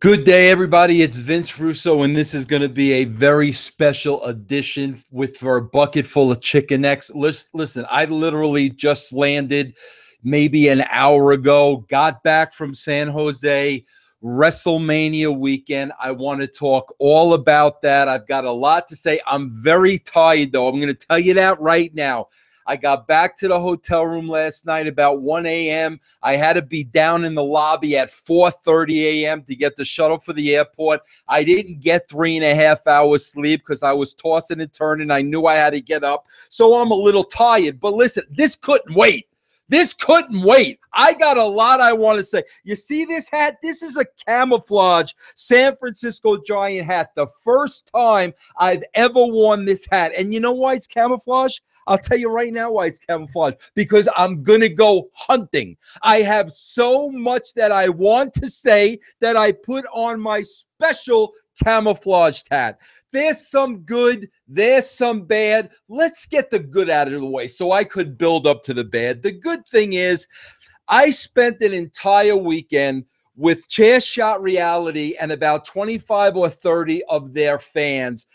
Good day, everybody. It's Vince Russo, and this is going to be a very special edition for a bucket full of chicken necks. Listen, I literally just landed maybe an hour ago, got back from San Jose, WrestleMania weekend. I want to talk all about that. I've got a lot to say. I'm very tired, though. I'm going to tell you that right now. I got back to the hotel room last night about 1 a.m. I had to be down in the lobby at 4:30 a.m. to get the shuttle for the airport. I didn't get 3.5 hours sleep because I was tossing and turning. I knew I had to get up, so I'm a little tired. But listen, this couldn't wait. This couldn't wait. I got a lot I want to say. You see this hat? This is a camouflage San Francisco Giant hat. The first time I've ever worn this hat. And you know why it's camouflage? I'll tell you right now why it's camouflage. Because I'm going to go hunting. I have so much that I want to say that I put on my special camouflaged hat. There's some good, there's some bad. Let's get the good out of the way so I could build up to the bad. The good thing is I spent an entire weekend with Chair Shot Reality and about 25 or 30 of their fans.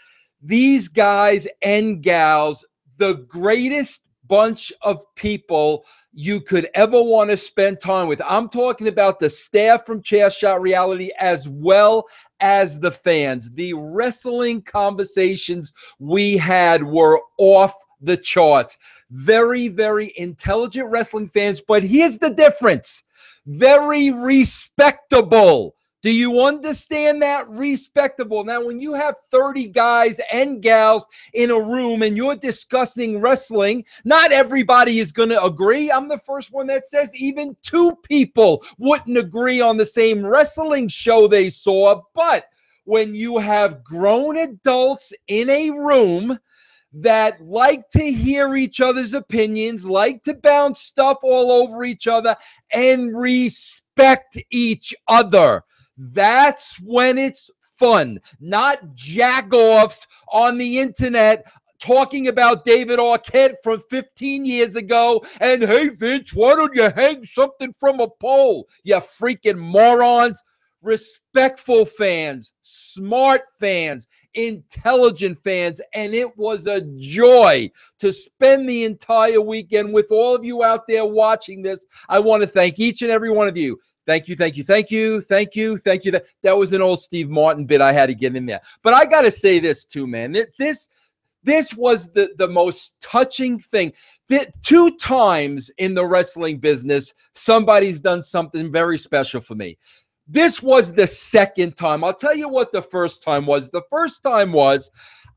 These guys and gals, the greatest bunch of people you could ever want to spend time with. I'm talking about the staff from Chair Shot Reality as well as the fans. The wrestling conversations we had were off the charts. Very, very intelligent wrestling fans, but here's the difference. Very respectable. Do you understand that? Respectable. Now, when you have 30 guys and gals in a room and you're discussing wrestling, not everybody is going to agree. I'm the first one that says even two people wouldn't agree on the same wrestling show they saw. But when you have grown adults in a room that like to hear each other's opinions, like to bounce stuff all over each other, and respect each other, that's when it's fun, not jagoffs on the internet talking about David Arquette from 15 years ago. And hey, Vince, why don't you hang something from a pole? You freaking morons. Respectful fans, smart fans, intelligent fans, and it was a joy to spend the entire weekend with all of you out there watching this. I want to thank each and every one of you. Thank you, thank you, thank you, thank you, thank you. That was an old Steve Martin bit I had to get in there. But I got to say this too, man. This was the most touching thing. That 2 times in the wrestling business, somebody's done something very special for me. This was the second time. I'll tell you what the first time was. The first time was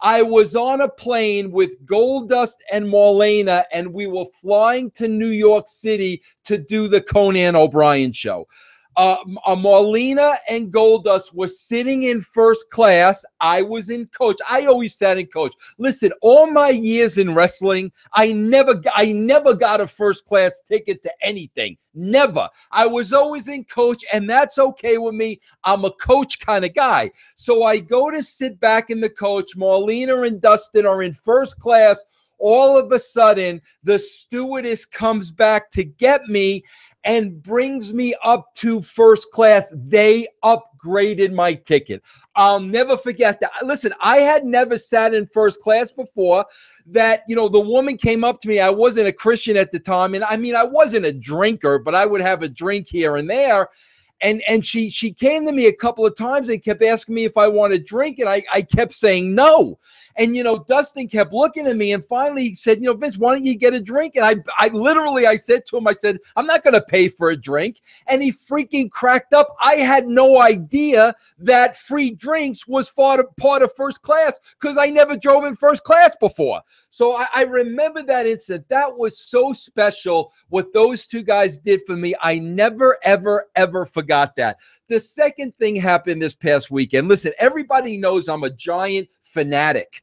I was on a plane with Goldust and Marlena, and we were flying to New York City to do the Conan O'Brien show. Marlena and Goldust were sitting in first class. I was in coach. I always sat in coach. Listen, all my years in wrestling, I never got a first class ticket to anything. Never. I was always in coach, and that's okay with me. I'm a coach kind of guy. So I go to sit back in the coach. Marlena and Dustin are in first class. All of a sudden, the stewardess comes back to get me and brings me up to first class. They upgraded my ticket. I'll never forget that. Listen, I had never sat in first class before. That, the woman came up to me. I wasn't a Christian at the time. And I mean, I wasn't a drinker, but I would have a drink here and there. And she came to me a couple of times and kept asking me if I wanted a drink. And I kept saying no. And, Dustin kept looking at me, and finally he said, Vince, why don't you get a drink? And I literally said to him, I said, I'm not going to pay for a drink. And he freaking cracked up. I had no idea that free drinks was part of first class because I never drove in first class before. So I remember that incident. That was so special what those two guys did for me. I never, ever, ever forgot that. The second thing happened this past weekend. Listen, everybody knows I'm a giant fanatic.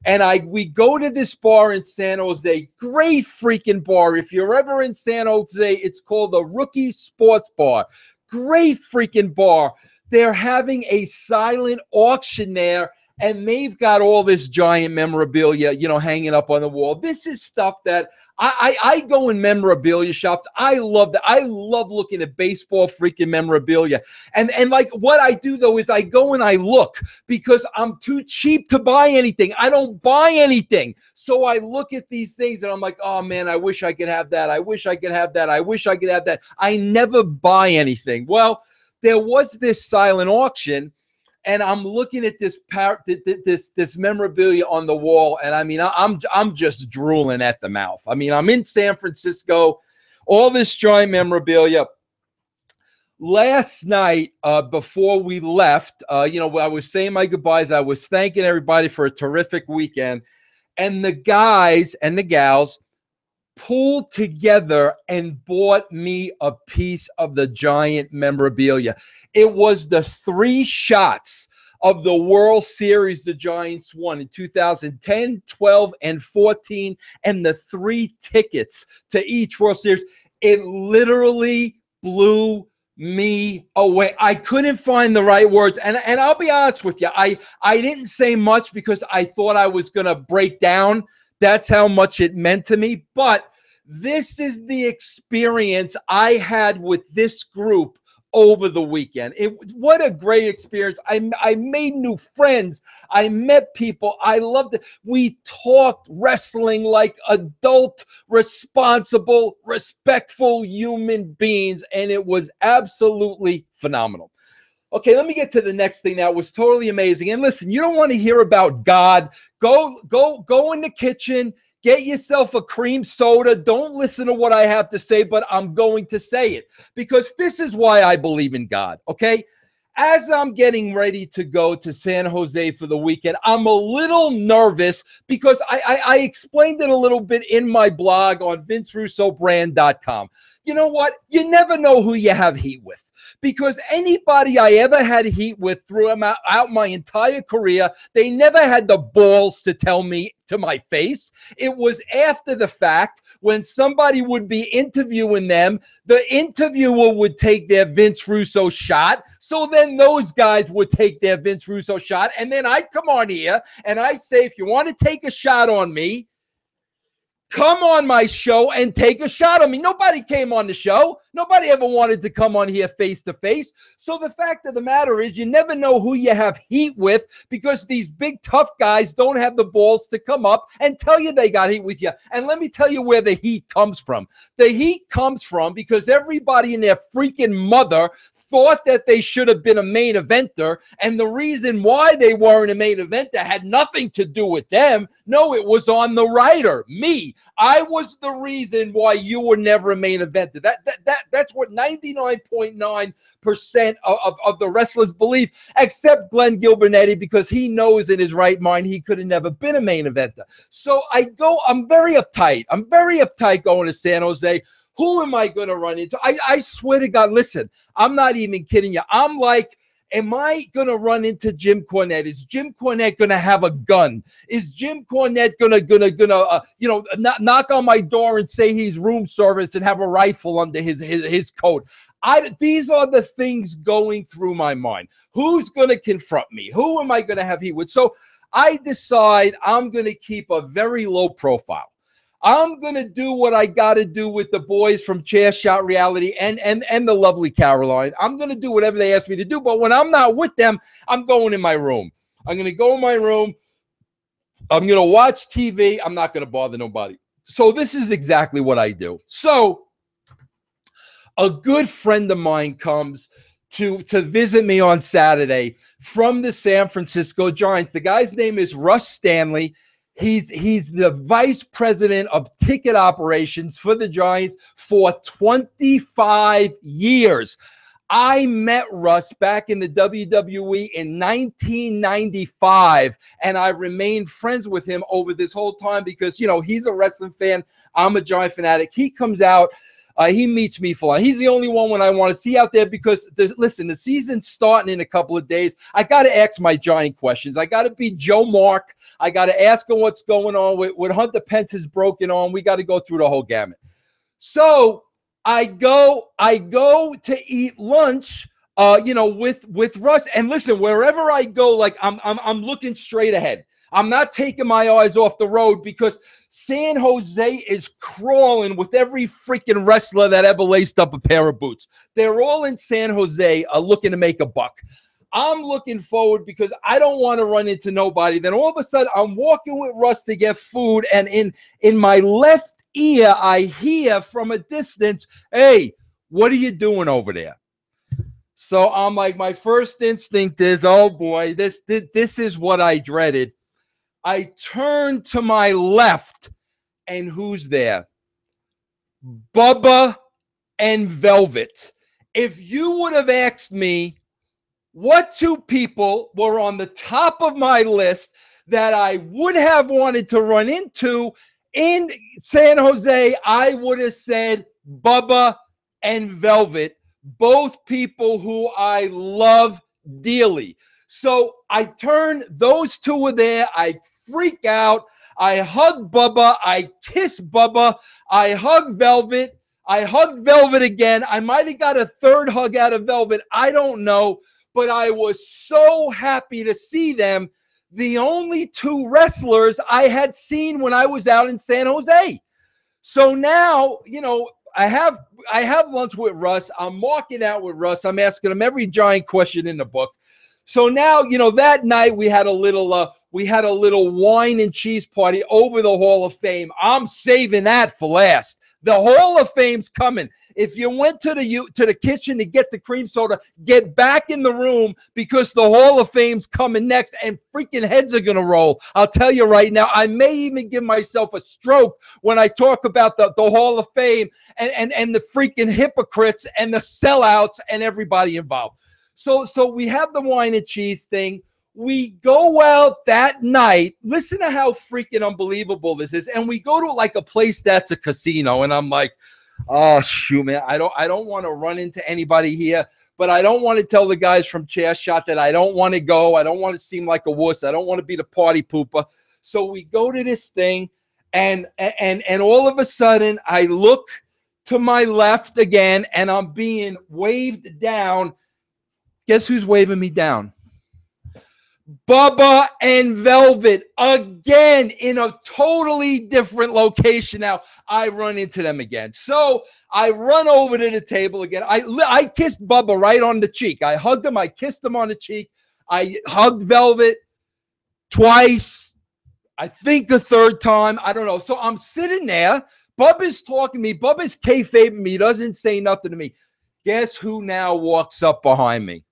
And we go to this bar in San Jose, great freaking bar. If you're ever in San Jose, it's called the Rookie Sports Bar. Great freaking bar. They're having a silent auction there, and they've got all this Giant memorabilia, you know, hanging up on the wall. This is stuff that I go in memorabilia shops. I love that. I love looking at baseball freaking memorabilia. And like what I do though is I go and I look because I'm too cheap to buy anything. I don't buy anything. So I look at these things and I'm like, oh man, I wish I could have that. I wish I could have that. I wish I could have that. I never buy anything. Well, there was this silent auction, and I'm looking at this memorabilia on the wall, and I mean, I'm just drooling at the mouth. I mean, I'm in San Francisco, all this Giant memorabilia. Last night, before we left, you know, I was saying my goodbyes. I was thanking everybody for a terrific weekend, and the guys and the gals pulled together and bought me a piece of the Giant memorabilia. It was the 3 shots of the World Series the Giants won in 2010, 12, and 14, and the 3 tickets to each World Series. It literally blew me away. I couldn't find the right words. And I'll be honest with you, I didn't say much because I thought I was going to break down. That's how much it meant to me. But this is the experience I had with this group over the weekend. What a great experience. I made new friends. I met people. I loved it. We talked wrestling like adult, responsible, respectful human beings, and it was absolutely phenomenal. Okay, let me get to the next thing that was totally amazing. And listen, you don't want to hear about God. Go in the kitchen, get yourself a cream soda. Don't listen to what I have to say, but I'm going to say it because this is why I believe in God, okay? As I'm getting ready to go to San Jose for the weekend, I'm a little nervous because I explained it a little bit in my blog on VinceRussoBrand.com. You know what? You never know who you have heat with. Because anybody I ever had heat with throughout my entire career, they never had the balls to tell me to my face. It was after the fact when somebody would be interviewing them, the interviewer would take their Vince Russo shot. So then those guys would take their Vince Russo shot. And then I'd come on here and I'd say, if you want to take a shot on me, come on my show and take a shot on me. Nobody came on the show. Nobody ever wanted to come on here face to face. So the fact of the matter is you never know who you have heat with because these big tough guys don't have the balls to come up and tell you they got heat with you. And let me tell you where the heat comes from. The heat comes from because everybody in their freaking mother thought that they should have been a main eventer. And the reason why they weren't a main eventer had nothing to do with them. No, it was on the writer, me. I was the reason why you were never a main eventer. That's what 99.9% of the wrestlers believe, except Glenn Gilbernetti, because he knows in his right mind he could have never been a main eventer. So I'm very uptight. I'm very uptight going to San Jose. Who am I going to run into? I swear to God, listen, I'm not even kidding you. I'm like, am I going to run into Jim Cornette? Is Jim Cornette going to have a gun? Is Jim Cornette going to knock on my door and say he's room service and have a rifle under his coat? These are the things going through my mind. Who's going to confront me? Who am I going to have heat with? So I decide I'm going to keep a very low profile. I'm going to do what I got to do with the boys from Chair Shot Reality and the lovely Caroline. I'm going to do whatever they ask me to do. But when I'm not with them, I'm going in my room. I'm going to go in my room. I'm going to watch TV. I'm not going to bother nobody. So this is exactly what I do. So a good friend of mine comes to visit me on Saturday from the San Francisco Giants. The guy's name is Russ Stanley. He's the vice president of ticket operations for the Giants for 25 years. I met Russ back in the WWE in 1995, and I remained friends with him over this whole time because, you know, he's a wrestling fan. I'm a Giant fanatic. He comes out. He meets me for long. He's the only one when I want to see out there because, listen, the season's starting in a couple of days. I got to ask my Giant questions. I got to be Joe Mark. I got to ask him what's going on with Hunter Pence's broken arm. We got to go through the whole gamut. So I go to eat lunch with Russ. And listen, wherever I go, like I'm looking straight ahead. I'm not taking my eyes off the road because San Jose is crawling with every freaking wrestler that ever laced up a pair of boots. They're all in San Jose looking to make a buck. I'm looking forward because I don't want to run into nobody. Then all of a sudden, I'm walking with Russ to get food, and in my left ear, I hear from a distance, "Hey, what are you doing over there?" So I'm like, my first instinct is, oh boy, this is what I dreaded. I turn to my left, and who's there? Bubba and Velvet. If you would have asked me what two people were on the top of my list that I would have wanted to run into in San Jose, I would have said Bubba and Velvet, both people who I love dearly. So I turn, those two were there. I freak out. I hug Bubba. I kiss Bubba. I hug Velvet. I hugged Velvet again. I might have got a third hug out of Velvet. I don't know. But I was so happy to see them. The only two wrestlers I had seen when I was out in San Jose. So now, I have lunch with Russ. I'm walking out with Russ. I'm asking him every giant question in the book. So now, that night we had a little wine and cheese party over the Hall of Fame. I'm saving that for last. The Hall of Fame's coming. If you went to the kitchen to get the cream soda, get back in the room because the Hall of Fame's coming next and freaking heads are going to roll. I'll tell you right now, I may even give myself a stroke when I talk about the Hall of Fame and the freaking hypocrites and the sellouts and everybody involved. So we have the wine and cheese thing. We go out that night. Listen to how freaking unbelievable this is. And we go to like a place that's a casino. And I'm like, oh, shoot, man. I don't want to run into anybody here. But I don't want to tell the guys from Chair Shot that I don't want to go. I don't want to seem like a wuss. I don't want to be the party pooper. So we go to this thing. And all of a sudden, I look to my left again. And I'm being waved down. Guess who's waving me down? Bubba and Velvet again in a totally different location. Now I run into them again. So I run over to the table again. I kissed Bubba right on the cheek. I hugged him. I kissed him on the cheek. I hugged Velvet twice. I think the third time. I don't know. So I'm sitting there. Bubba's talking to me. Bubba's kayfabing me. He doesn't say nothing to me. Guess who now walks up behind me?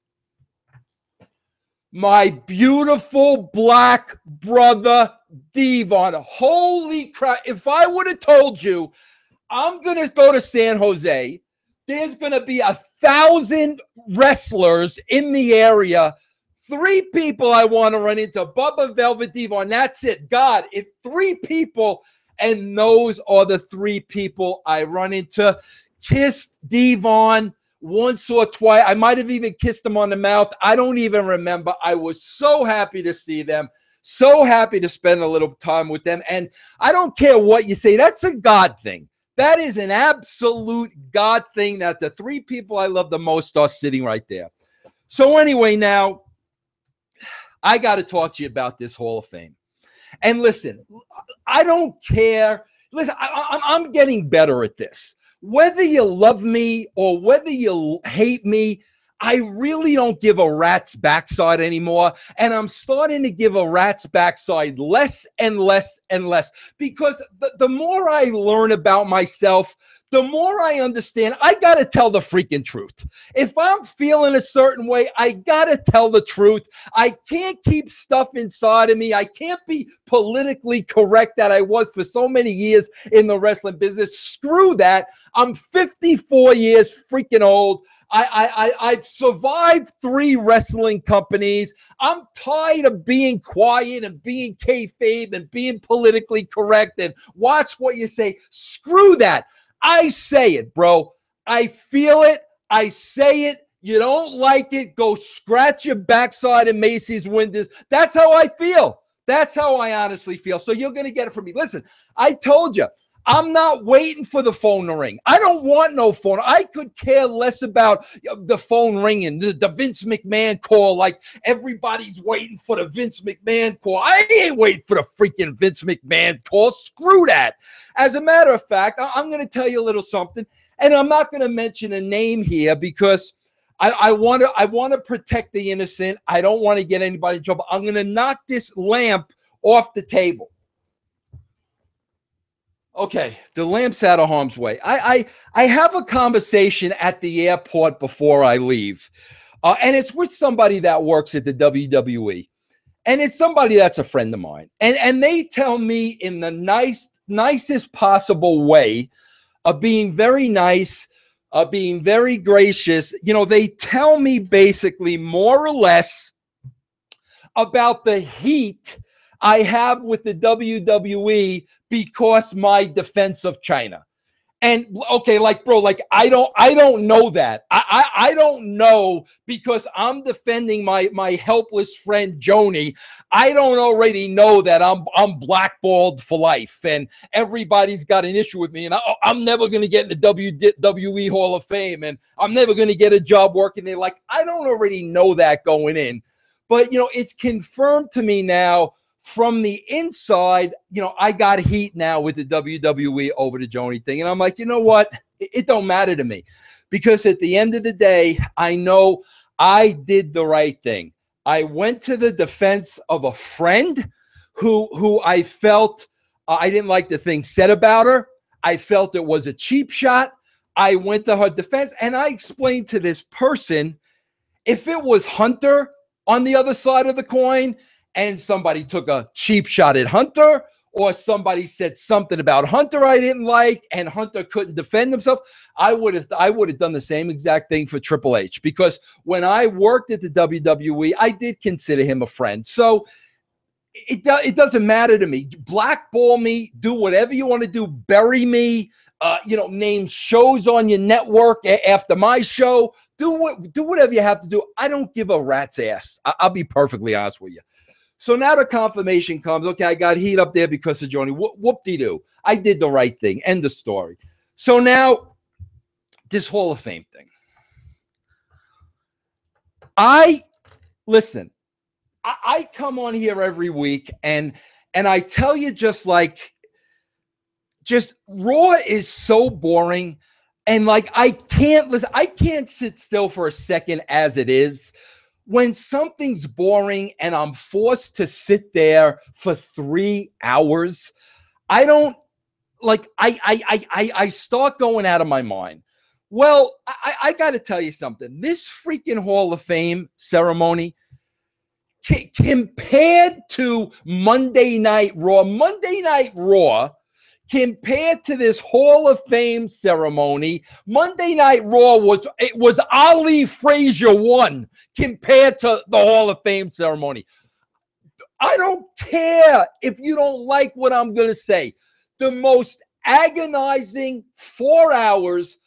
My beautiful black brother, Devon. Holy crap. If I would have told you I'm going to go to San Jose, there's going to be 1,000 wrestlers in the area. 3 people I want to run into, Bubba, Velvet, Devon. That's it. God, if 3 people, and those are the 3 people I run into. Kissed Devon once or twice. I might have even kissed them on the mouth. I don't even remember. I was so happy to see them, so happy to spend a little time with them. And I don't care what you say. That's a God thing. That is an absolute God thing that the 3 people I love the most are sitting right there. So anyway, now I got to talk to you about this Hall of Fame. And listen, I don't care. Listen, I'm getting better at this. Whether you love me or whether you hate me, I really don't give a rat's backside anymore. And I'm starting to give a rat's backside less and less and less because the more I learn about myself, the more I understand I got to tell the freaking truth. If I'm feeling a certain way, I got to tell the truth. I can't keep stuff inside of me. I can't be politically correct that I was for so many years in the wrestling business. Screw that. I'm 54 years freaking old. I've survived 3 wrestling companies. I'm tired of being quiet and being kayfabe and being politically correct and watch what you say. Screw that. I say it, bro. I feel it. I say it. You don't like it, go scratch your backside in Macy's windows. That's how I feel. That's how I honestly feel. So you're going to get it from me. Listen, I told you, I'm not waiting for the phone to ring. I don't want no phone. I could care less about the phone ringing, the Vince McMahon call. Like everybody's waiting for the Vince McMahon call. I ain't waiting for the freaking Vince McMahon call. Screw that. As a matter of fact, I'm going to tell you a little something, and I'm not going to mention a name here because I want to protect the innocent. I don't want to get anybody in trouble. I'm going to knock this lamp off the table. Okay, the lamp's out of harm's way. I have a conversation at the airport before I leave, and it's with somebody that works at the WWE, and it's somebody that's a friend of mine, and they tell me in the nicest possible way, of being very nice, being very gracious. You know, they tell me basically more or less about the heat I have with the WWE because my defense of Chyna. And okay, like, bro, like I don't know that. I don't know because I'm defending my helpless friend Joni. I don't already know that I'm blackballed for life and everybody's got an issue with me and I'm never going to get in the WWE Hall of Fame and I'm never going to get a job working there. Like, I don't already know that going in, but you know, it's confirmed to me now. From the inside, you know, I got heat now with the WWE over the Joni thing. And I'm like, you know what? It don't matter to me because at the end of the day, I know I did the right thing. I went to the defense of a friend who I felt I didn't like the thing said about her. I felt it was a cheap shot. I went to her defense and I explained to this person, if it was Hunter on the other side of the coin, and somebody took a cheap shot at Hunter, or somebody said something about Hunter I didn't like, and Hunter couldn't defend himself, I would have done the same exact thing for Triple H. Because when I worked at the WWE, I did consider him a friend. So it doesn't matter to me. Blackball me, do whatever you want to do, bury me, you know, name shows on your network after my show. Do whatever you have to do. I don't give a rat's ass. I'll be perfectly honest with you. So now the confirmation comes. Okay, I got heat up there because of Joni. Whoop-de-doo. I did the right thing. End of story. So now, this Hall of Fame thing. Listen, I come on here every week and I tell you just Raw is so boring. And like, I can't sit still for a second as it is. When something's boring and I'm forced to sit there for 3 hours, I don't like, I start going out of my mind. Well, I got to tell you something. This freaking Hall of Fame ceremony, compared to Monday Night Raw, compared to this Hall of Fame ceremony, Monday Night Raw was Ali Frazier won compared to the Hall of Fame ceremony. I don't care if you don't like what I'm going to say. The most agonizing 4 hours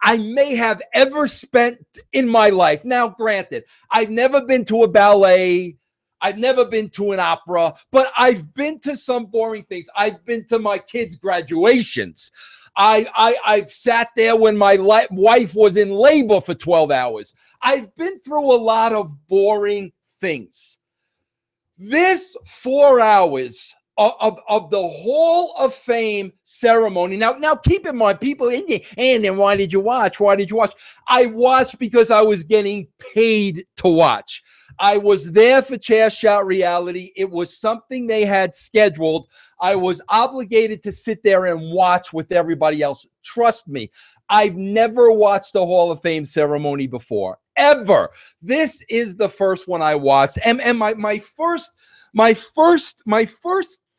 I may have ever spent in my life. Now, granted, I've never been to a ballet. I've never been to an opera, but I've been to some boring things. I've been to my kids' graduations. I've sat there when my wife was in labor for 12 hours. I've been through a lot of boring things. This 4 hours of the Hall of Fame ceremony. Now keep in mind, people, and then why did you watch? Why did you watch? I watched because I was getting paid to watch. I was there for Chair Shot Reality. It was something they had scheduled. I was obligated to sit there and watch with everybody else. Trust me, I've never watched the Hall of Fame ceremony before, ever. This is the first one I watched. And my first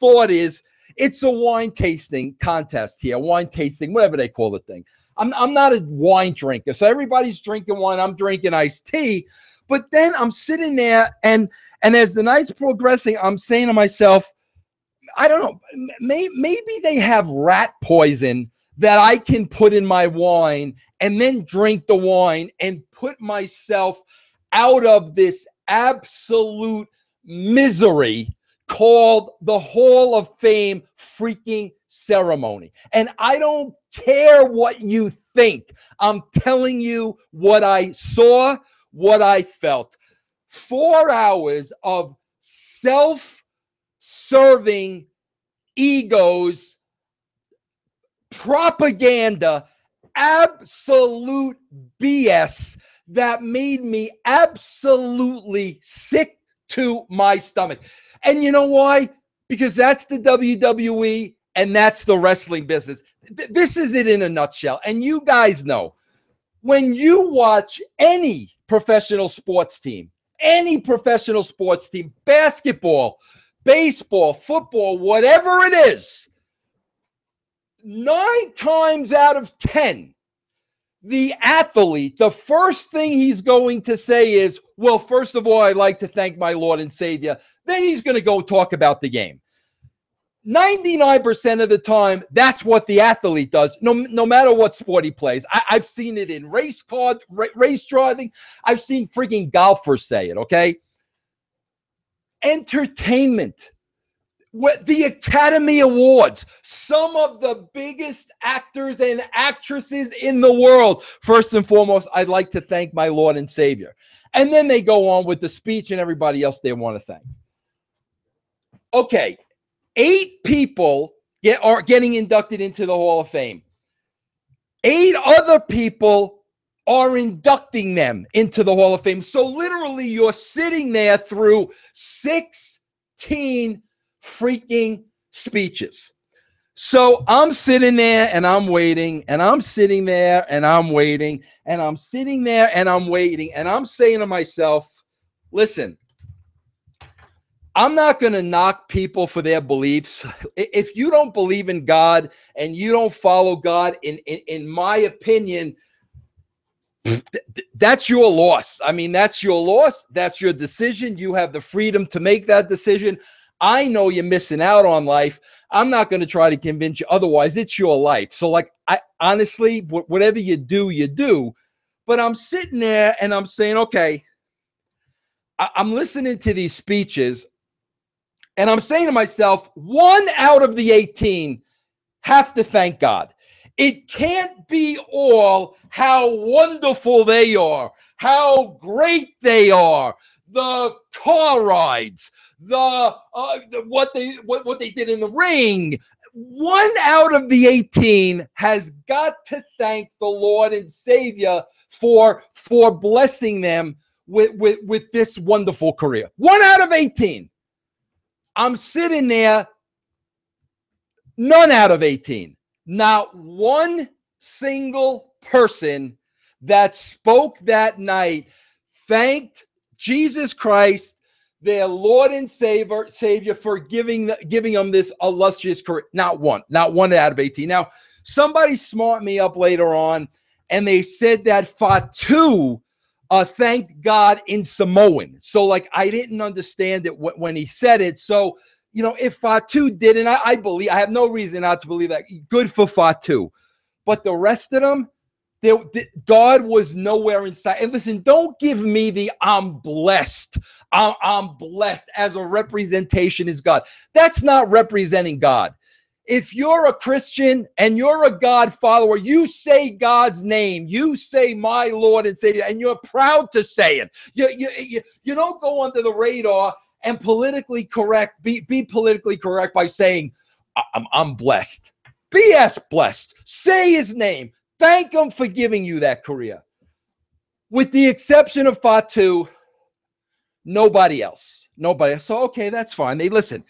thought is, it's a wine tasting contest here, wine tasting, whatever they call the thing. I'm not a wine drinker, so everybody's drinking wine. I'm drinking iced tea. But then I'm sitting there, and as the night's progressing, I'm saying to myself, I don't know, maybe they have rat poison that I can put in my wine and then drink the wine and put myself out of this absolute misery called the Hall of Fame freaking ceremony. And I don't care what you think. I'm telling you what I saw, what I felt. 4 hours of self-serving egos, propaganda, absolute BS that made me absolutely sick to my stomach. And you know why? Because that's the WWE and that's the wrestling business. This is it in a nutshell. And you guys know, when you watch any professional sports team, basketball, baseball, football, whatever it is, 9 times out of 10, the athlete, the first thing he's going to say is, well, first of all, I'd like to thank my Lord and Savior. Then he's going to go talk about the game. 99% of the time, that's what the athlete does, no matter what sport he plays. I've seen it in race driving. I've seen freaking golfers say it, okay? Entertainment. The Academy Awards, some of the biggest actors and actresses in the world. First and foremost, I'd like to thank my Lord and Savior. And then they go on with the speech and everybody else they want to thank. Okay, 8 people are getting inducted into the Hall of Fame. 8 other people are inducting them into the Hall of Fame. So literally you're sitting there through 16 freaking speeches. So I'm sitting there and I'm waiting, and I'm sitting there and I'm waiting, and I'm sitting there and I'm waiting, and I'm saying to myself, listen, I'm not going to knock people for their beliefs. If you don't believe in God and you don't follow God, in my opinion, that's your loss. I mean, that's your loss. That's your decision. You have the freedom to make that decision. I know you're missing out on life. I'm not going to try to convince you otherwise. It's your life. So, like, I honestly, whatever you do, you do. But I'm sitting there and I'm saying, okay, I'm listening to these speeches and I'm saying to myself, 1 out of the 18 have to thank God. It can't be all how wonderful they are, how great they are, the car rides, what they did in the ring. 1 out of the 18 has got to thank the Lord and Savior for blessing them with this wonderful career. 1 out of 18. I'm sitting there, none out of 18. Not one single person that spoke that night thanked Jesus Christ, their Lord and Savior, for giving them this illustrious career. Not one out of 18. Now, somebody smarted me up later on, and they said that Fatu thanked God in Samoan. So, like, I didn't understand it when he said it. So, you know, if Fatu did, and I believe, I have no reason not to believe that. Good for Fatu. But the rest of them, God was nowhere in sight. And listen, don't give me the I'm blessed. I'm blessed as a representation is God. That's not representing God. If you're a Christian and you're a God follower, you say God's name. You say my Lord and Savior, and you're proud to say it. You don't go under the radar and politically correct, be politically correct by saying, I'm blessed. BS blessed. Say his name. Thank him for giving you that career. With the exception of Fatu, nobody else. So, okay, that's fine. Listen,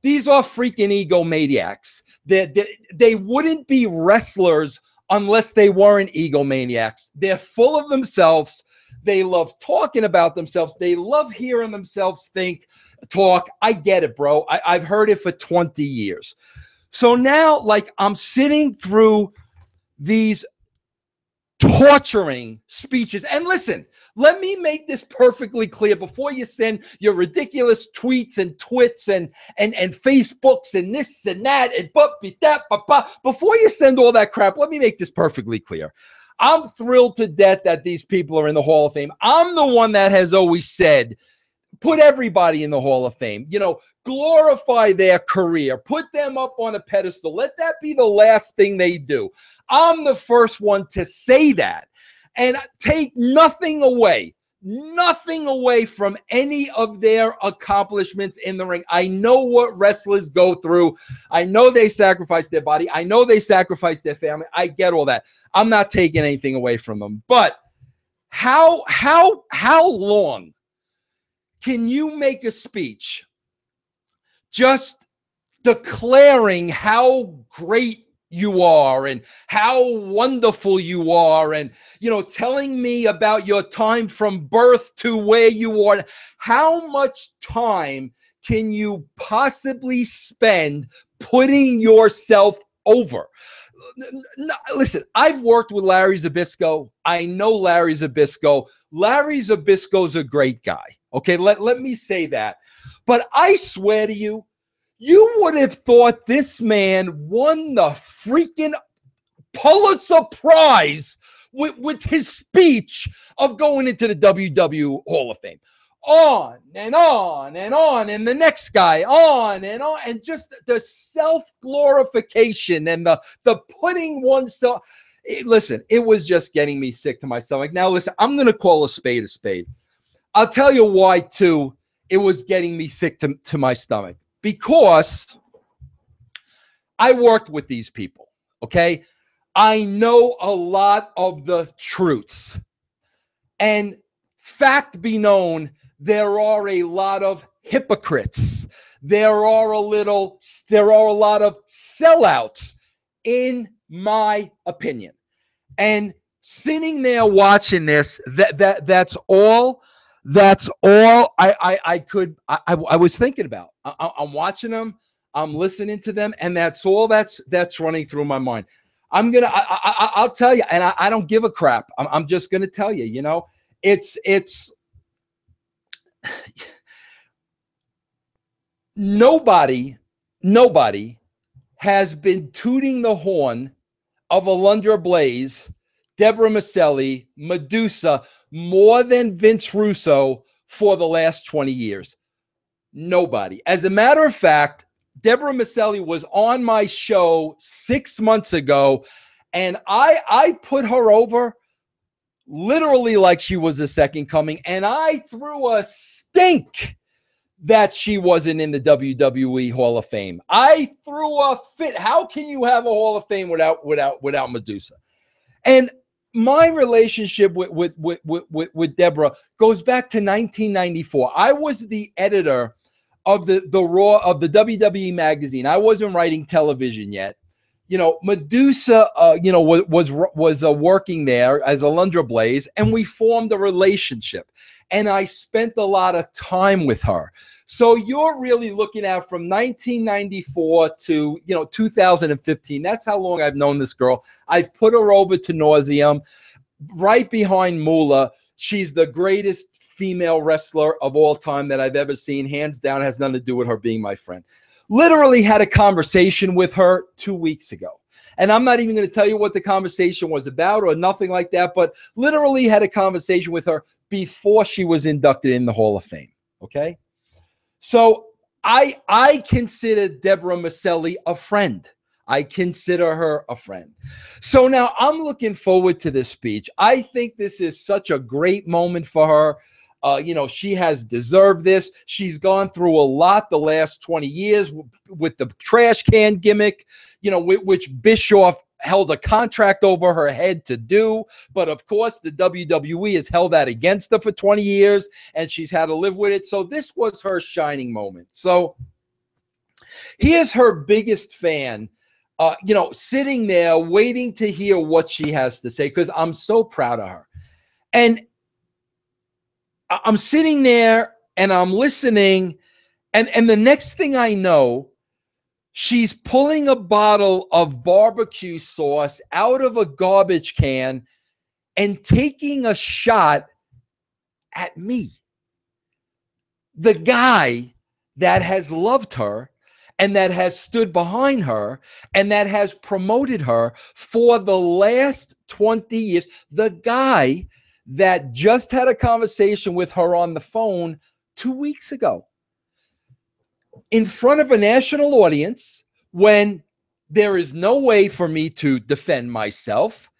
these are freaking egomaniacs. They wouldn't be wrestlers unless they weren't egomaniacs. They're full of themselves. They love talking about themselves. They love hearing themselves talk. I get it, bro. I've heard it for 20 years. So now, like, I'm sitting through these torturing speeches. And listen, let me make this perfectly clear before you send your ridiculous tweets and twits and Facebooks and this and that and before you send all that crap, let me make this perfectly clear. I'm thrilled to death that these people are in the Hall of Fame. I'm the one that has always said, Put everybody in the Hall of Fame. You know, glorify their career. Put them up on a pedestal. Let that be the last thing they do. I'm the first one to say that. And take nothing away from any of their accomplishments in the ring. I know what wrestlers go through. I know they sacrifice their body. I know they sacrifice their family. I get all that. I'm not taking anything away from them. But how long can you make a speech just declaring how great you are and how wonderful you are, and, you know, telling me about your time from birth to where you are? How much time can you possibly spend putting yourself over? Listen, I've worked with Larry Zbyszko. I know Larry Zbyszko. Larry Zbyszko's a great guy. Okay, let me say that. But I swear to you, you would have thought this man won the freaking Pulitzer Prize with his speech of going into the WWE Hall of Fame. On and on and on, and the next guy, on, and just the self-glorification and the putting oneself. Listen, it was just getting me sick to my stomach. Now, listen, I'm going to call a spade a spade. I'll tell you why, too, it was getting me sick to my stomach. Because I worked with these people, okay? I know a lot of the truths. And fact be known, there are a lot of hypocrites. There are a lot of sellouts, in my opinion. And sitting there watching this, that's all I was thinking about. I'm watching them, I'm listening to them, and that's all that's running through my mind. I'll tell you, and I don't give a crap. I'm just gonna tell you, you know, it's nobody has been tooting the horn of Alundra Blaze, Deborah Maselli, Medusa more than Vince Russo for the last 20 years. Nobody. As a matter of fact, Deborah Maselli was on my show 6 months ago, and I put her over literally like she was a second coming, and I threw a stink that she wasn't in the WWE Hall of Fame. I threw a fit. How can you have a Hall of Fame without Medusa? And my relationship with Deborah goes back to 1994. I was the editor of the WWE magazine. I wasn't writing television yet. You know, Medusa, was working there as Alundra Blaze, and we formed a relationship. And I spent a lot of time with her. So you're really looking at from 1994 to 2015. That's how long I've known this girl. I've put her over to nauseam, right behind Moolah. She's the greatest female wrestler of all time that I've ever seen. Hands down, has nothing to do with her being my friend. Literally had a conversation with her 2 weeks ago. And I'm not even going to tell you what the conversation was about or nothing like that, but literally had a conversation with her before she was inducted in the Hall of Fame. Okay? So I consider Deborah Maselli a friend. I consider her a friend. So now I'm looking forward to this speech. I think this is such a great moment for her. She has deserved this. She's gone through a lot the last 20 years with the trash can gimmick, which Bischoff held a contract over her head to do. But of course, the WWE has held that against her for 20 years, and she's had to live with it. So this was her shining moment. So here's her biggest fan, sitting there waiting to hear what she has to say, because I'm so proud of her. And I'm sitting there and I'm listening, and the next thing I know, she's pulling a bottle of barbecue sauce out of a garbage can and taking a shot at me, the guy that has loved her and that has stood behind her and that has promoted her for the last 20 years, the guy that just had a conversation with her on the phone 2 weeks ago in front of a national audience when there is no way for me to defend myself.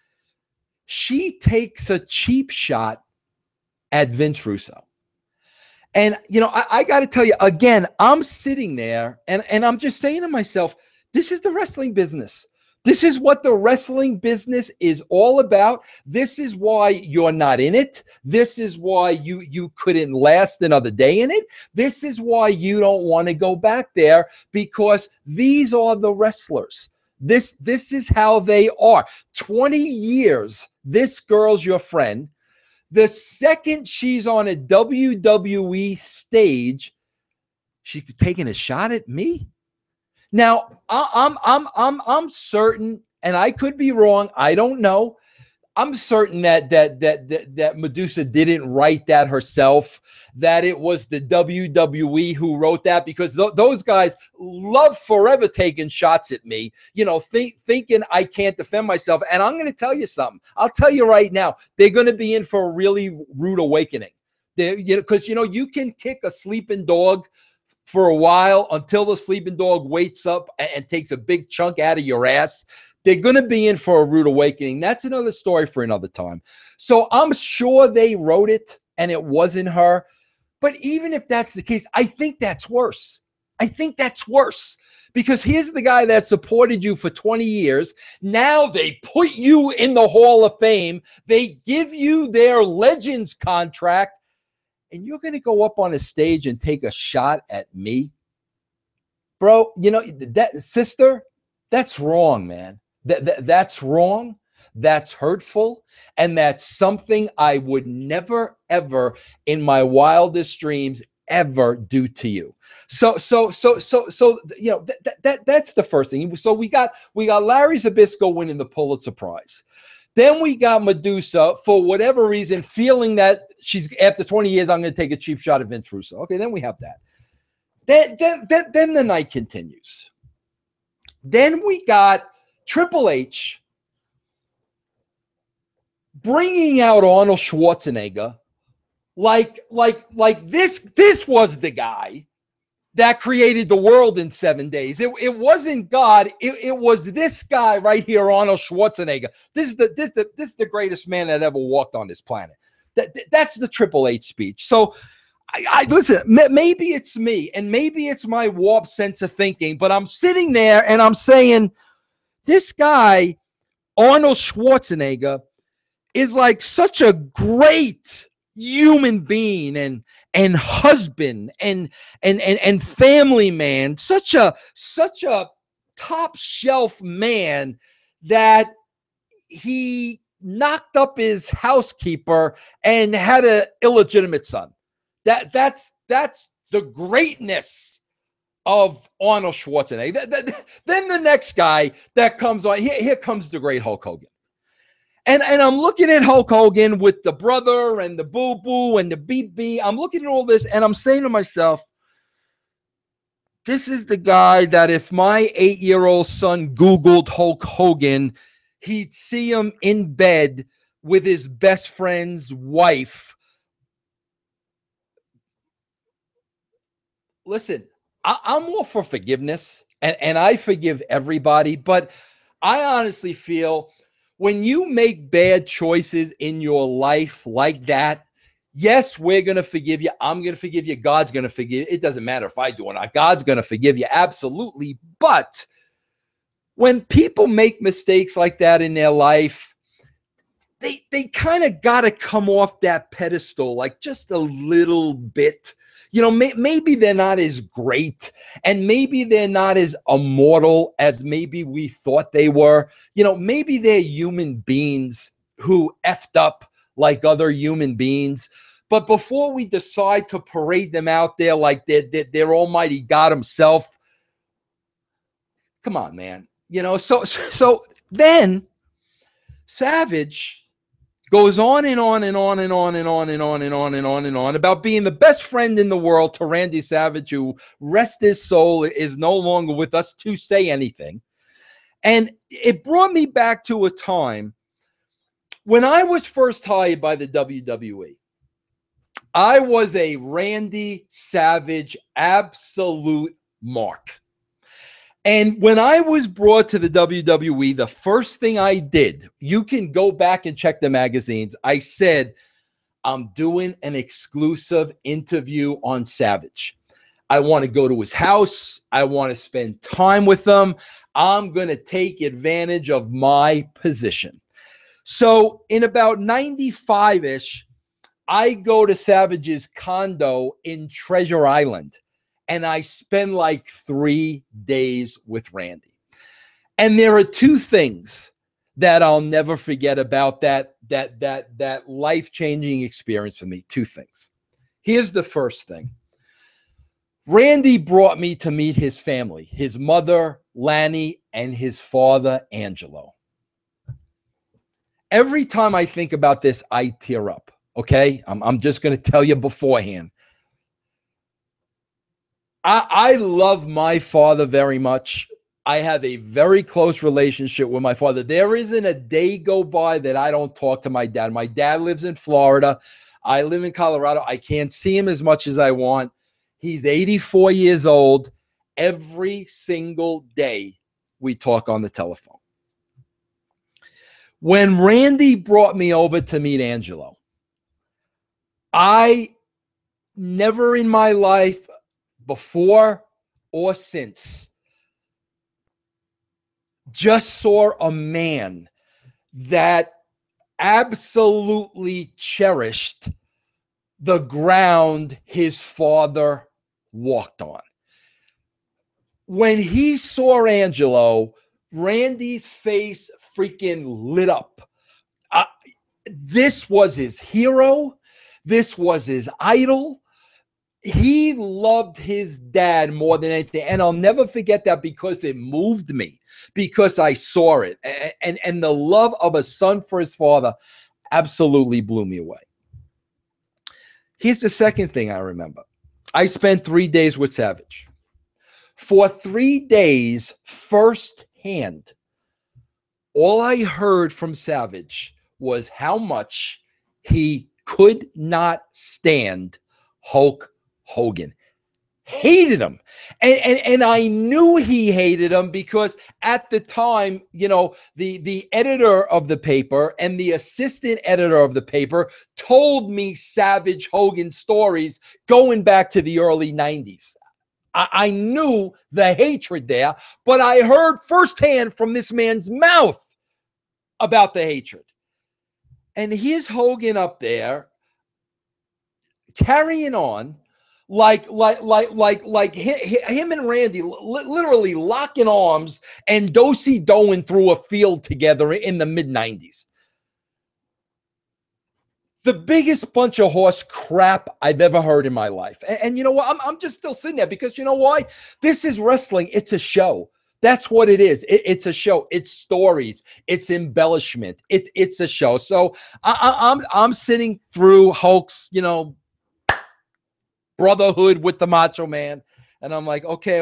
She takes a cheap shot at Vince Russo. And, I got to tell you, again, I'm sitting there and I'm just saying to myself, this is the wrestling business. This is what the wrestling business is all about. This is why you're not in it. This is why you couldn't last another day in it. This is why you don't want to go back there, because these are the wrestlers. This is how they are. 20 years, this girl's your friend. The second she's on a WWE stage, she's taking a shot at me. Now, I'm certain, and I could be wrong. I don't know. I'm certain that Medusa didn't write that herself. That it was the WWE who wrote that, because those guys love forever taking shots at me, thinking I can't defend myself. And I'm going to tell you something. I'll tell you right now, they're going to be in for a really rude awakening. Because you can kick a sleeping dog for a while until the sleeping dog wakes up and takes a big chunk out of your ass. They're going to be in for a rude awakening. That's another story for another time. So I'm sure they wrote it and it wasn't her. But even if that's the case, I think that's worse. I think that's worse, because here's the guy that supported you for 20 years. Now they put you in the Hall of Fame. They give you their Legends contract, and you're going to go up on a stage and take a shot at me? Bro, sister, that's wrong, man. That's wrong. That's hurtful. And that's something I would never, ever in my wildest dreams ever do to you. So that's the first thing. So we got Larry Zbyszko winning the Pulitzer Prize. Then we got Medusa, for whatever reason, feeling that she's, after 20 years, I'm going to take a cheap shot at Vince Russo. Okay, then we have that. Then the night continues. Then we got Triple H bringing out Arnold Schwarzenegger like this was the guy that created the world in 7 days. It wasn't God. It was this guy right here, Arnold Schwarzenegger. This is the greatest man that ever walked on this planet. That's the Triple H speech. So I listen, maybe it's me and maybe it's my warped sense of thinking, but I'm sitting there and I'm saying, this guy, Arnold Schwarzenegger, is like such a great human being and husband and family man, such a top shelf man, that he knocked up his housekeeper and had an illegitimate son. That's the greatness of Arnold Schwarzenegger. Then the next guy that comes on, here comes the great Hulk Hogan. And I'm looking at Hulk Hogan with the brother and the boo-boo and the BB. I'm looking at all this and I'm saying to myself, this is the guy that if my 8-year-old son Googled Hulk Hogan, he'd see him in bed with his best friend's wife. Listen, I'm all for forgiveness, and I forgive everybody, but I honestly feel when you make bad choices in your life like that, yes, we're going to forgive you. I'm going to forgive you. God's going to forgive you. It doesn't matter if I do or not. God's going to forgive you. Absolutely. But when people make mistakes like that in their life, they kind of got to come off that pedestal like just a little bit. Maybe they're not as great and maybe they're not as immortal as maybe we thought they were. Maybe they're human beings who effed up like other human beings. But before we decide to parade them out there like they're almighty God himself, come on, man. So then Savage goes on and on and on and on and on and on and on and on and on about being the best friend in the world to Randy Savage, who, rest his soul, is no longer with us to say anything. And it brought me back to a time when I was first hired by the WWE. I was a Randy Savage absolute mark. And when I was brought to the WWE, the first thing I did, you can go back and check the magazines. I said, I'm doing an exclusive interview on Savage. I want to go to his house. I want to spend time with him. I'm going to take advantage of my position. So in about 95-ish, I go to Savage's condo in Treasure Island, and I spend like 3 days with Randy. And there are two things that I'll never forget about that life-changing experience for me. Two things. Here's the first thing. Randy brought me to meet his family, his mother, Lanny, and his father, Angelo. Every time I think about this, I tear up. Okay, I'm just going to tell you beforehand. I love my father very much. I have a very close relationship with my father. There isn't a day go by that I don't talk to my dad. My dad lives in Florida. I live in Colorado. I can't see him as much as I want. He's 84 years old. Every single day we talk on the telephone. When Randy brought me over to meet Angelo, I never in my life, before or since, just saw a man that absolutely cherished the ground his father walked on. When he saw Angelo, Randy's face freaking lit up. This was his hero. This was his idol. He loved his dad more than anything. And I'll never forget that because it moved me, because I saw it. And the love of a son for his father absolutely blew me away. Here's the second thing I remember. I spent 3 days with Savage. For 3 days, firsthand, all I heard from Savage was how much he could not stand Hulk Hogan. Hated him. And I knew he hated him because at the time, you know, the editor of the paper and the assistant editor of the paper told me Savage Hogan stories going back to the early 90s. I knew the hatred there, but I heard firsthand from this man's mouth about the hatred. And here's Hogan up there carrying on like him and Randy literally locking arms and do-si-doing through a field together in the mid-90s. The biggest bunch of horse crap I've ever heard in my life. And you know what? I'm just still sitting there because you know why? This is wrestling. It's a show. That's what it is. It's a show. It's stories. It's embellishment. It's a show. So I'm sitting through Hulk's, you know, brotherhood with the Macho Man, and I'm like, okay.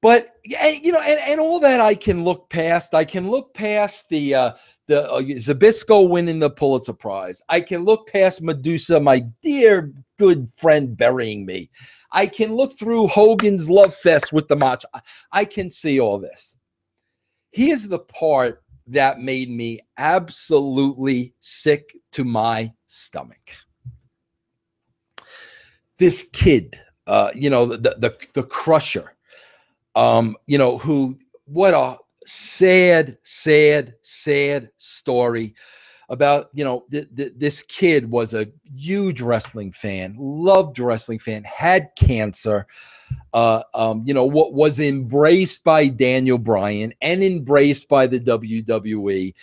But you know, and all that I can look past. I can look past the Zabisco winning the Pulitzer Prize. I can look past Medusa, my dear good friend, burying me. I can look through Hogan's love fest with the Macho. I can see all this. Here's the part that made me absolutely sick to my stomach. This kid, you know, the Crusher, you know, who, what a sad story about, you know, this kid was a huge wrestling fan, loved wrestling fan, had cancer, you know, what was embraced by Daniel Bryan and embraced by the WWE.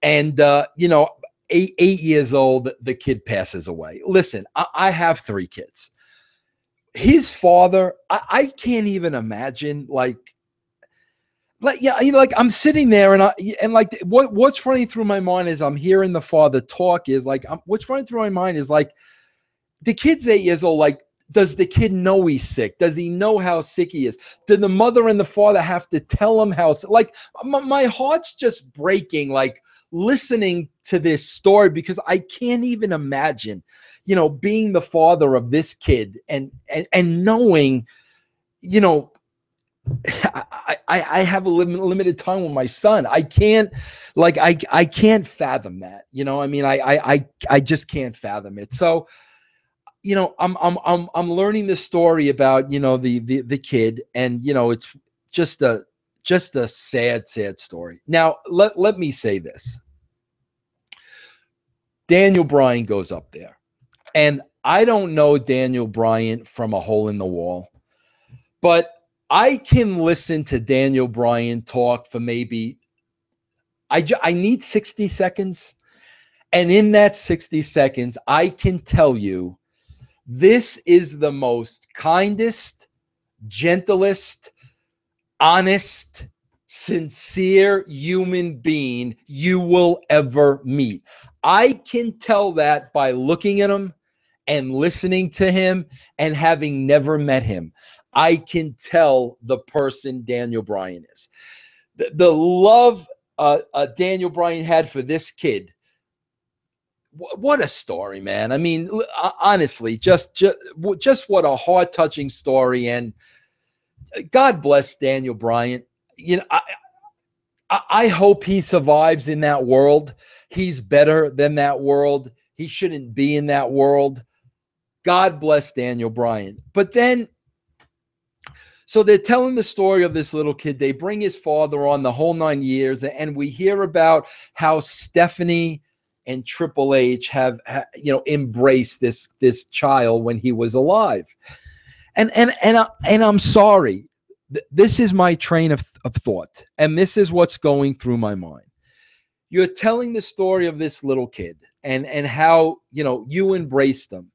And, you know, eight years old, the kid passes away. Listen, I have 3 kids. His father, I can't even imagine, like, yeah, you know, like I'm sitting there and like what's running through my mind is I'm hearing the father talk is like, what's running through my mind is like, the kid's 8 years old. Like, Does the kid know he's sick? Does he know how sick he is? Did the mother and the father have to tell him how sick? Like, my heart's just breaking, like, listening to this story, because I can't even imagine, being the father of this kid and knowing, I have a limited time with my son. I can't, like, I can't fathom that. I mean, I just can't fathom it. So, I'm learning the story about, the kid, and, it's just a sad story. Now, let me say this. Daniel Bryan goes up there, and I don't know Daniel Bryan from a hole in the wall, but I can listen to Daniel Bryan talk for maybe, I need 60 seconds. And in that 60 seconds, I can tell you, this is the most kindest, gentlest, honest, sincere human being you will ever meet. I can tell that by looking at him and listening to him and having never met him. I can tell the person Daniel Bryan is. The love Daniel Bryan had for this kid. What a story, man. I mean, honestly, just what a heart-touching story. And God bless Daniel Bryan. I hope he survives in that world. He's better than that world. He shouldn't be in that world. God bless Daniel Bryan. But then, so they're telling the story of this little kid. They bring his father on, the whole 9 years, and we hear about how Stephanie and Triple H have embraced this child when he was alive. And I'm sorry. This is my train of thought, and this is what's going through my mind. You're telling the story of this little kid and how, you embraced them,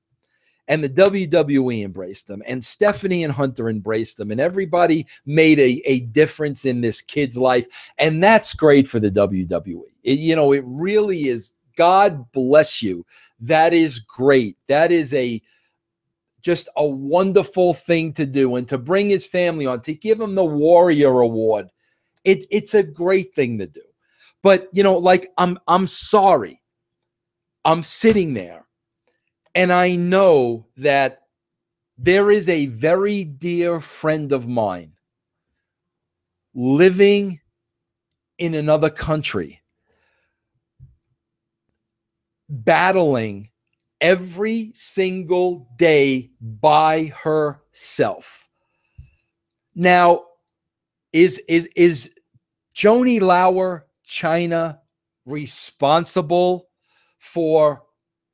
and the WWE embraced them, and Stephanie and Hunter embraced them, and everybody made a difference in this kid's life. And that's great for the WWE. It really is. God bless you. That is great. That is just a wonderful thing to do, and to bring his family on, to give him the Warrior Award. It's a great thing to do. But, like, I'm sorry. I'm sitting there, and I know that there is a very dear friend of mine living in another country, battling every single day by herself. Now, is Joni Lauer, Chyna, responsible for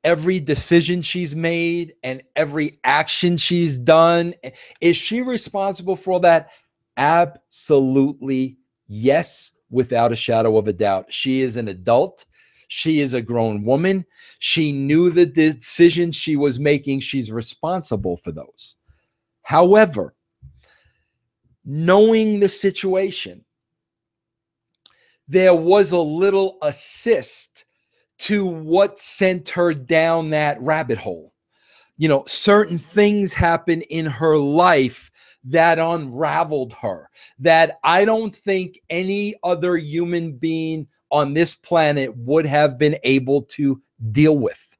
every decision she's made and every action she's done? Is she responsible for all that? Absolutely yes, without a shadow of a doubt. She is an adult. She is a grown woman. She knew the decisions she was making. She's responsible for those. However, knowing the situation, there was a little assist to what sent her down that rabbit hole. Certain things happen in her life that unraveled her, that I don't think any other human being on this planet would have been able to deal with.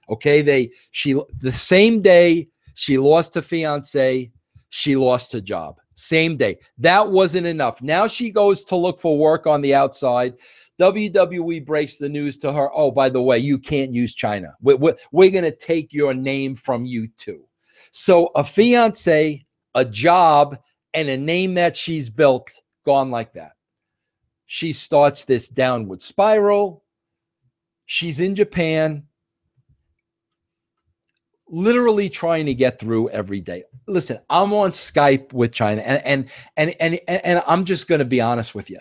Okay, the same day she lost her fiance, she lost her job. Same day. That wasn't enough. Now she goes to look for work on the outside. WWE breaks the news to her. Oh, by the way, you can't use Chyna. We're going to take your name from you too. So a fiance, a job, and a name that she's built, gone like that. She starts this downward spiral. She's in Japan, literally trying to get through every day. Listen, I'm on Skype with Chyna, and I'm just going to be honest with you.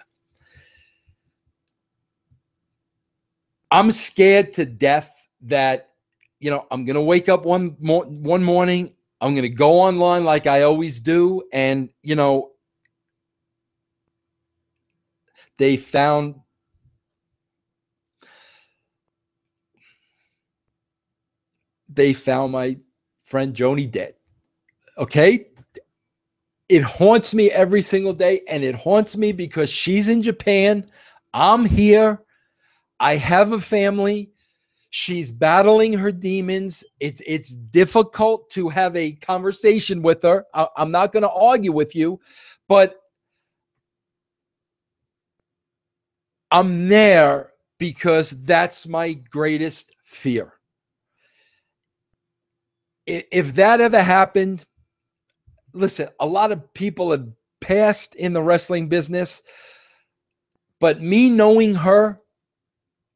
I'm scared to death that, I'm going to wake up one morning, I'm going to go online like I always do, and, they found my friend Joni dead. Okay. It haunts me every single day. And it haunts me because she's in Japan. I'm here. I have a family. She's battling her demons. It's difficult to have a conversation with her. I'm not going to argue with you, but I'm there because that's my greatest fear. If that ever happened, listen, a lot of people have passed in the wrestling business, but me knowing her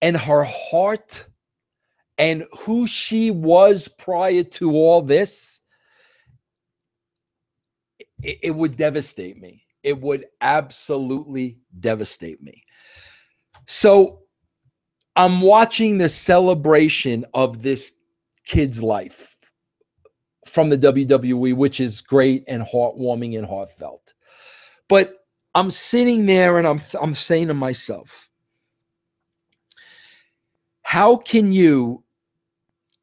and her heart and who she was prior to all this, it would devastate me. It would absolutely devastate me. So I'm watching the celebration of this kid's life from the WWE, which is great and heartwarming and heartfelt. But I'm sitting there and I'm saying to myself, how can you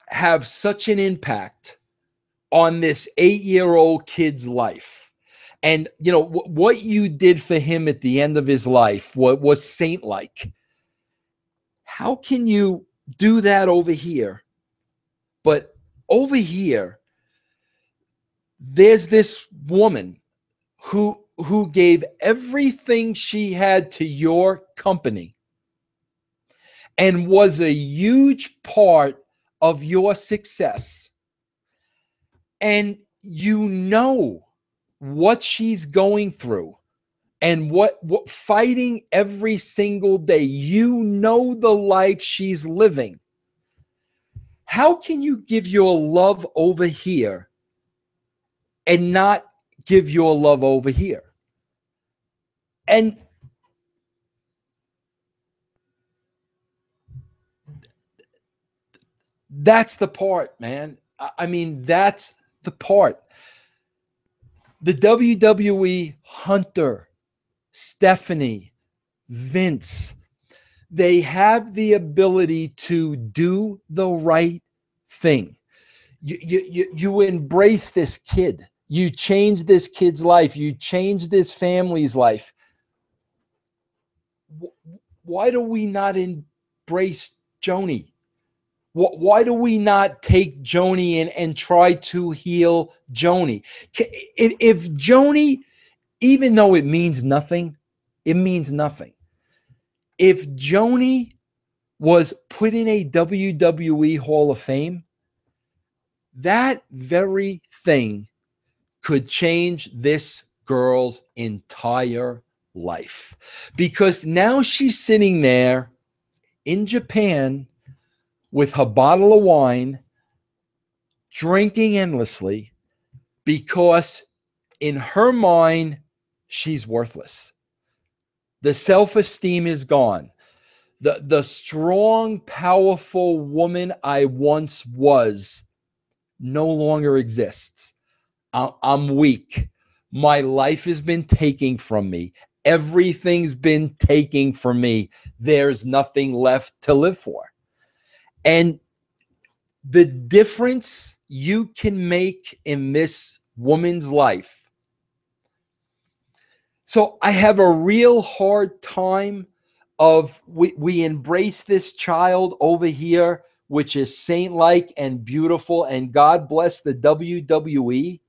have such an impact on this 8-year-old kid's life? And, you know, what you did for him at the end of his life was saint-like. How can you do that over here? But over here, there's this woman who gave everything she had to your company and was a huge part of your success. And you know what she's going through and what fighting every single day. You know the life she's living. How can you give your love over here and not give your love over here? And that's the part, man. I mean, that's the part. The WWE, Hunter, Stephanie, Vince, they have the ability to do the right thing. You embrace this kid. You change this kid's life. You change this family's life. Why do we not embrace Joni? Why do we not take Joni in and try to heal Joni? If Joni, even though it means nothing, it means nothing. If Joni was put in a WWE Hall of Fame, that very thing could change this girl's entire life. Because now she's sitting there in Japan with her bottle of wine, drinking endlessly, because in her mind, she's worthless. The self-esteem is gone. The strong, powerful woman I once was no longer exists. I'm weak. My life has been taken from me. Everything's been taken from me. There's nothing left to live for. And the difference you can make in this woman's life. So I have a real hard time of we embrace this child over here, which is saint-like and beautiful, and God bless the WWE.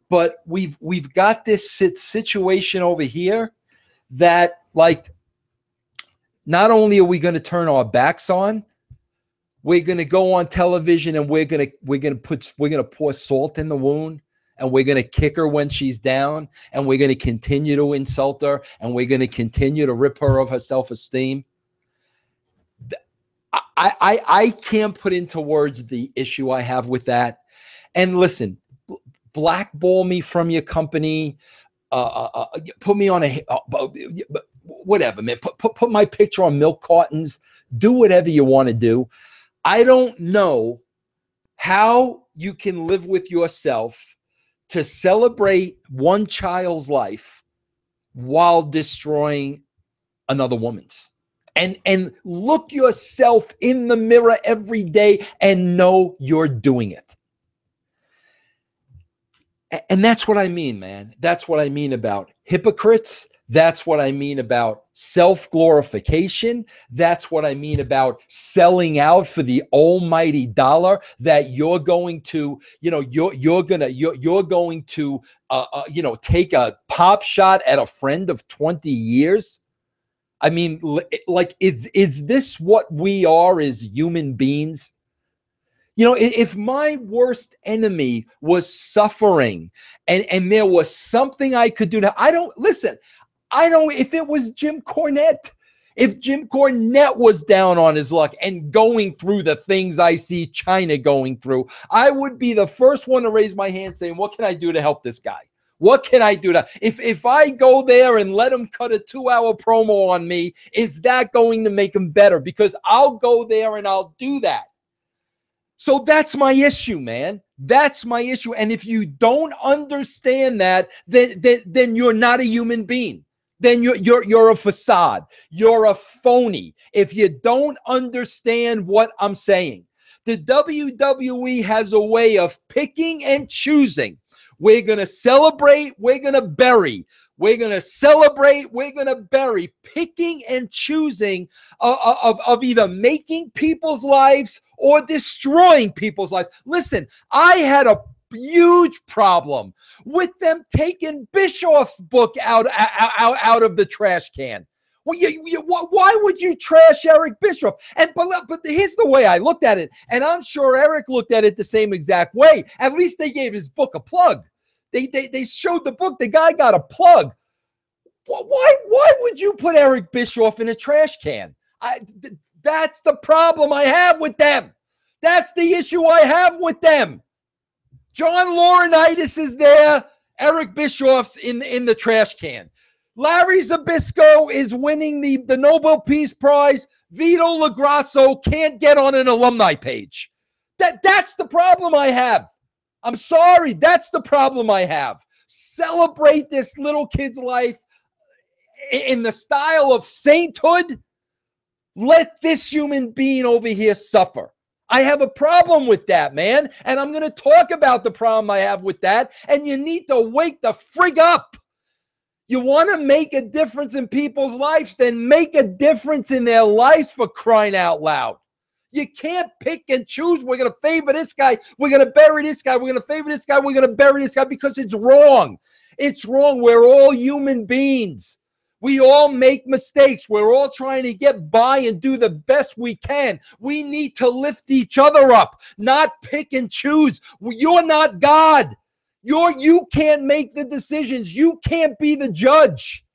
But we've got this situation over here that, like, not only are we going to turn our backs on, we're going to go on television and we're going to pour salt in the wound, and we're going to kick her when she's down, and we're going to continue to insult her, and we're going to continue to rip her of her self-esteem. I can't put into words the issue I have with that. And listen, blackball me from your company, put me on whatever, man. Put my picture on milk cartons. Do whatever you want to do. I don't know how you can live with yourself to celebrate one child's life while destroying another woman's. And look yourself in the mirror every day and know you're doing it. And that's what I mean, man. That's what I mean about hypocrites. That's what I mean about self-glorification. That's what I mean about selling out for the almighty dollar, that you're going to, you're going to, take a pop shot at a friend of 20 years. I mean, like, is this what we are as human beings? If my worst enemy was suffering and there was something I could do to, if it was Jim Cornette, if Jim Cornette was down on his luck and going through the things I see Chyna going through, I would be the first one to raise my hand saying, what can I do to help this guy? What can I do to, if I go there and let him cut a 2-hour promo on me, is that going to make him better? Because I'll go there and I'll do that. So that's my issue, man. That's my issue. And if you don't understand that, then you're not a human being. Then you're a facade. You're a phony. If you don't understand what I'm saying, the WWE has a way of picking and choosing. We're going to celebrate. We're going to bury. We're going to celebrate. We're going to bury, picking and choosing of either making people's lives or destroying people's lives. Listen, I had a huge problem with them taking Bischoff's book out of the trash can. Well, why would you trash Eric Bischoff? But here's the way I looked at it, and I'm sure Eric looked at it the same exact way. At least they gave his book a plug. They showed the book. The guy got a plug. Why would you put Eric Bischoff in a trash can? That's the problem I have with them. That's the issue I have with them. John Laurinaitis is there. Eric Bischoff's in the trash can. Larry Zbyszko is winning the Nobel Peace Prize. Vito LaGrasso can't get on an alumni page. That's the problem I have. I'm sorry. That's the problem I have. Celebrate this little kid's life in the style of sainthood. Let this human being over here suffer. I have a problem with that, man. And I'm going to talk about the problem I have with that. And you need to wake the frig up. You want to make a difference in people's lives, then make a difference in their lives, for crying out loud. You can't pick and choose. We're going to favor this guy. We're going to bury this guy. We're going to favor this guy. We're going to bury this guy, because it's wrong. It's wrong. We're all human beings. We all make mistakes. We're all trying to get by and do the best we can. We need to lift each other up, not pick and choose. You're not God. You can't make the decisions. You can't be the judge.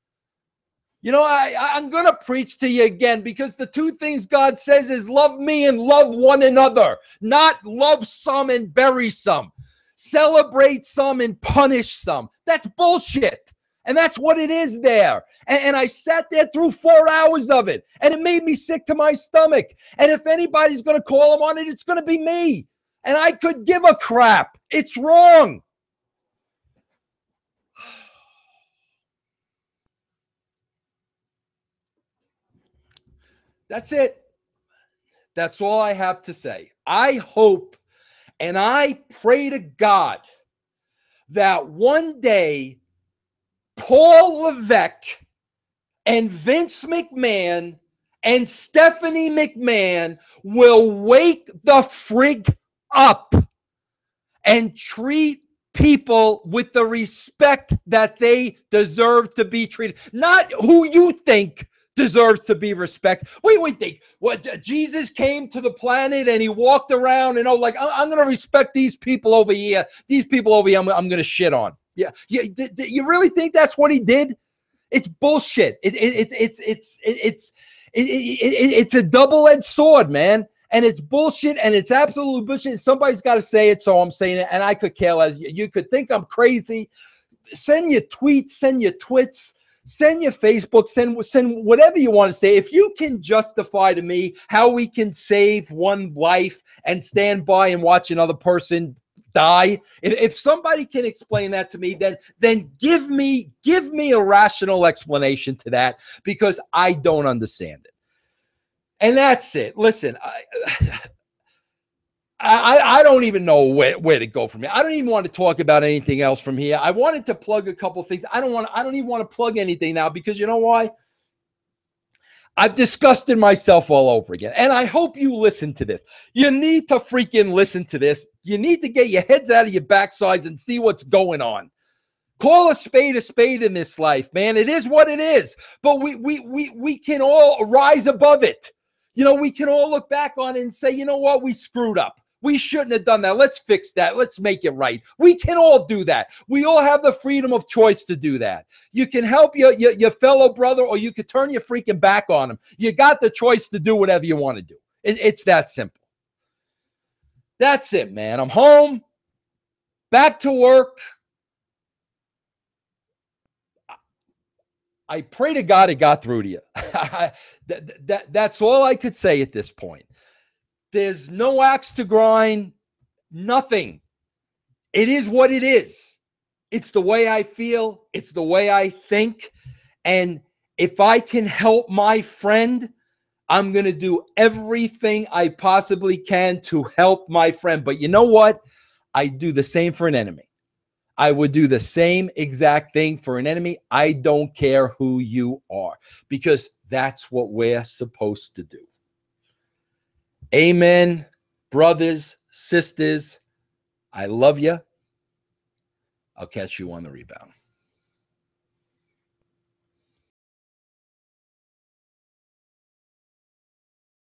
I'm going to preach to you again, because the two things God says is love me and love one another, not love some and bury some, celebrate some and punish some. That's bullshit. And that's what it is there. And I sat there through 4 hours of it, and it made me sick to my stomach. And if anybody's going to call him on it, it's going to be me. And I could give a crap. It's wrong. That's it. That's all I have to say. I hope and I pray to God that one day Paul Levesque and Vince McMahon and Stephanie McMahon will wake the frig up and treat people with the respect that they deserve to be treated. Not who you think deserves to be respected. We think what Jesus came to the planet and he walked around and I'm going to respect these people over here. These people over here, I'm going to shit on. Yeah. You really think that's what he did? It's bullshit. It's a double-edged sword, man. And it's bullshit, and it's absolute bullshit. Somebody's got to say it, so I'm saying it. And I could care less. You could think I'm crazy. Send your tweets, send your twits, send your Facebook, send whatever you want to say. If you can justify to me how we can save one life and stand by and watch another person die, if somebody can explain that to me, then give me a rational explanation to that, because I don't understand it. And that's it. Listen, I don't even know where to go from here. I don't even want to talk about anything else from here. I wanted to plug a couple things. I don't even want to plug anything now because you know why? I've disgusted myself all over again. And I hope you listen to this. You need to freaking listen to this. You need to get your heads out of your backsides and see what's going on. Call a spade in this life, man. It is what it is. But we can all rise above it. You know, we can all look back on it and say, you know what? We screwed up. We shouldn't have done that. Let's fix that. Let's make it right. We can all do that. We all have the freedom of choice to do that. You can help your fellow brother, or you could turn your freaking back on him. You got the choice to do whatever you want to do. It's that simple. That's it, man. I'm home, back to work. I pray to God it got through to you. That's all I could say at this point. There's no axe to grind, nothing. It is what it is. It's the way I feel. It's the way I think. And if I can help my friend, I'm going to do everything I possibly can to help my friend. But you know what? I do the same for an enemy. I would do the same exact thing for an enemy. I don't care who you are, because that's what we're supposed to do. Amen. Brothers, sisters, I love you. I'll catch you on the rebound.